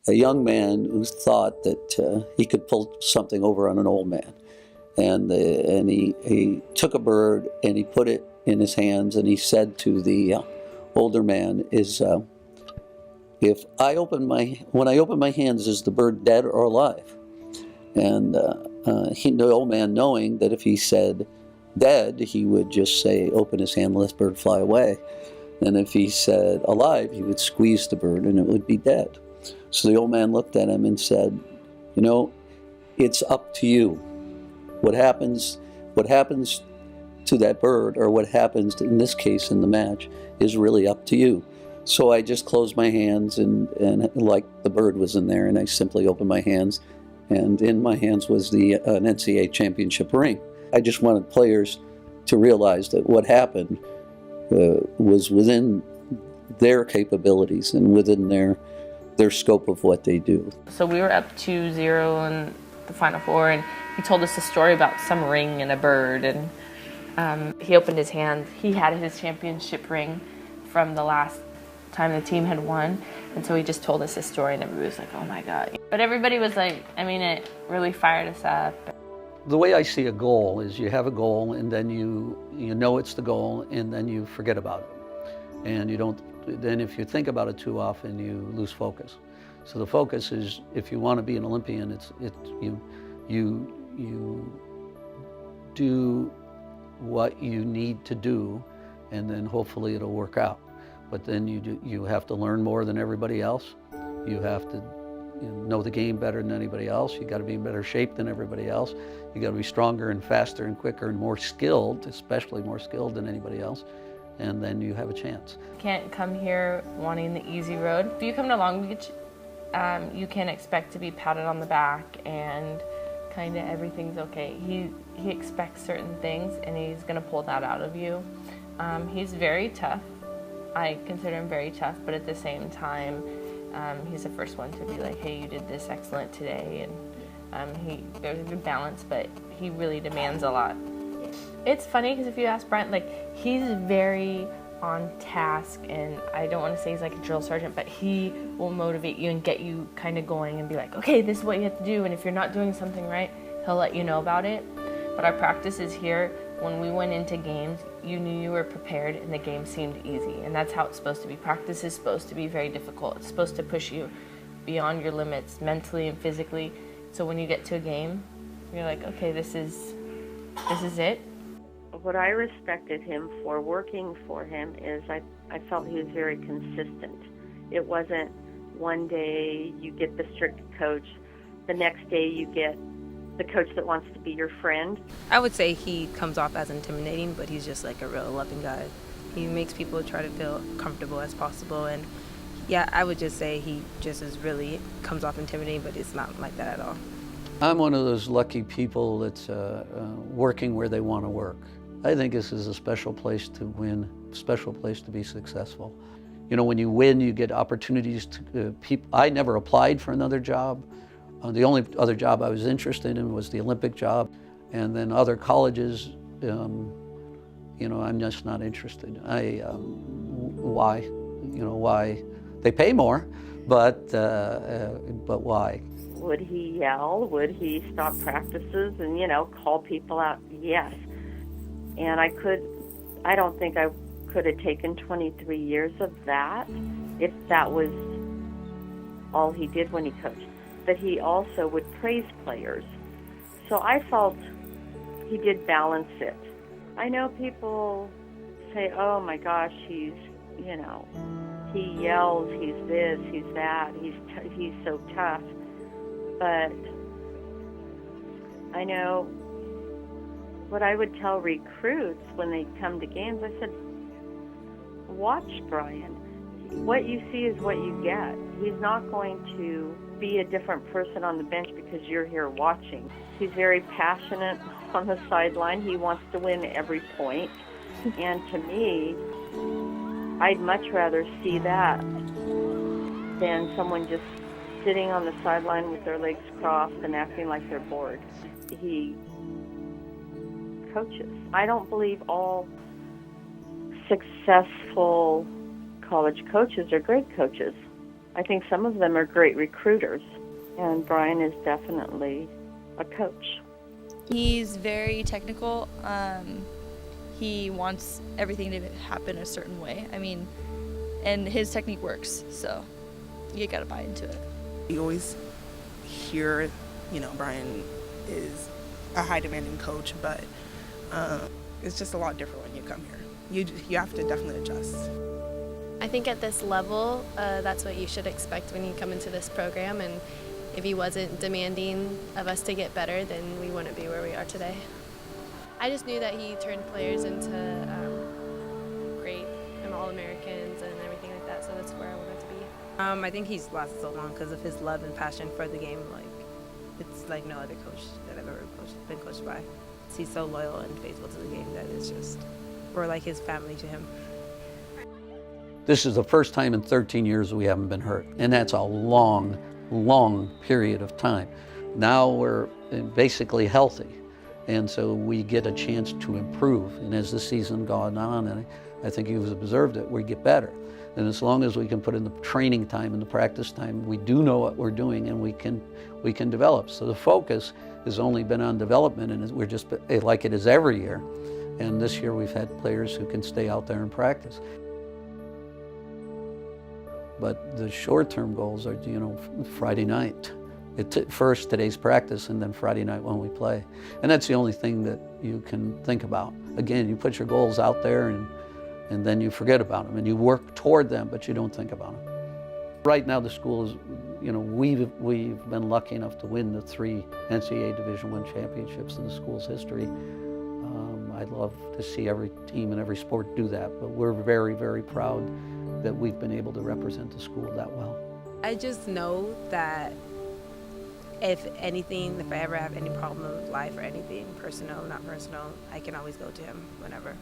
a young man who thought that he could pull something over on an old man. And he took a bird and he put it in his hands and he said to the older man, when I open my hands, is the bird dead or alive? And the old man, knowing that if he said dead, he would just say, open his hand, let the bird fly away. And if he said alive, he would squeeze the bird and it would be dead. So the old man looked at him and said, it's up to you. What happens to that bird, or what happens in this case in the match, is really up to you. So I just closed my hands and like the bird was in there, and I simply opened my hands, and in my hands was an NCAA championship ring. I just wanted players to realize that what happened was within their capabilities and within their scope of what they do. So we were up 2-0 in the Final Four, and he told us a story about some ring and a bird, and he opened his hand. He had his championship ring from the last time the team had won, and so he just told us his story, and everybody was like, oh my God. But everybody was like, it really fired us up. The way I see a goal is you have a goal, and then you know it's the goal, and then you forget about it. And then if you think about it too often, you lose focus. So the focus is, if you want to be an Olympian, you do what you need to do, and then hopefully it'll work out. But then you have to learn more than everybody else. You have to know the game better than anybody else. You got to be in better shape than everybody else. You got to be stronger and faster and quicker and more skilled, especially more skilled than anybody else. And then you have a chance. You can't come here wanting the easy road. If you come to Long Beach, you can expect to be patted on the back and kind of everything's okay. He expects certain things, and he's going to pull that out of you. He's very tough. I consider him very tough, but at the same time, he's the first one to be like, hey, you did this excellent today, and there's a good balance, but he really demands a lot. It's funny because if you ask Brent, he's very on task, and I don't want to say he's like a drill sergeant, but he will motivate you and get you kind of going and be like, okay, this is what you have to do, and if you're not doing something right, he'll let you know about it. But our practices here, when we went into games, you knew you were prepared and the game seemed easy, and that's how it's supposed to be. Practice is supposed to be very difficult. It's supposed to push you beyond your limits mentally and physically. So when you get to a game, you're like, okay, this is it. What I respected him for, working for him, is I felt he was very consistent. It wasn't one day you get the strict coach, the next day you get the coach that wants to be your friend. I would say he comes off as intimidating, but he's just like a real loving guy. He makes people try to feel comfortable as possible, and yeah, I would just say he just really comes off intimidating, but it's not like that at all. I'm one of those lucky people that's working where they want to work. I think this is a special place to win, special place to be successful. When you win, you get opportunities to I never applied for another job. The only other job I was interested in was the Olympic job, and then other colleges, I'm just not interested. Why? Why? They pay more, but why? Would he yell? Would he stop practices and, call people out? Yes. And I don't think I could have taken 23 years of that if that was all he did when he coached. But he also would praise players. So I felt he did balance it. I know people say, oh my gosh, he yells, he's this, he's that, he's so tough. But I know what I would tell recruits when they come to games, I said, watch Brian. What you see is what you get. He's not going to be a different person on the bench because you're here watching. He's very passionate on the sideline. He wants to win every point. And to me, I'd much rather see that than someone just sitting on the sideline with their legs crossed and acting like they're bored. He coaches. I don't believe all successful college coaches are great coaches. I think some of them are great recruiters, and Brian is definitely a coach. He's very technical. He wants everything to happen a certain way. I mean, and his technique works, so you gotta buy into it. You always hear, Brian is a high demanding coach, but it's just a lot different when you come here. You have to definitely adjust. I think at this level, that's what you should expect when you come into this program, and if he wasn't demanding of us to get better, then we wouldn't be where we are today. I just knew that he turned players into great All-Americans and everything like that, so that's where I wanted to be. I think he's lasted so long because of his love and passion for the game. Like, it's like no other coach that I've ever been coached by. He's so loyal and faithful to the game that it's just, we're like his family to him. This is the first time in 13 years we haven't been hurt, and that's a long, long period of time. Now we're basically healthy, and so we get a chance to improve. And as the season gone on, and I think you've observed it, we get better. And as long as we can put in the training time and the practice time, we do know what we're doing, and we can develop. So the focus has only been on development, and we're just like it is every year. And this year we've had players who can stay out there and practice. But the short-term goals are, Friday night. First today's practice, and then Friday night when we play. And that's the only thing that you can think about. Again, you put your goals out there, and then you forget about them, and you work toward them, but you don't think about them. Right now the school is, we've been lucky enough to win the 3 NCAA Division I championships in the school's history. I'd love to see every team in every sport do that, but we're very, very proud that we've been able to represent the school that well. I just know that if anything, if I ever have any problem with life or anything, personal, not personal, I can always go to him whenever.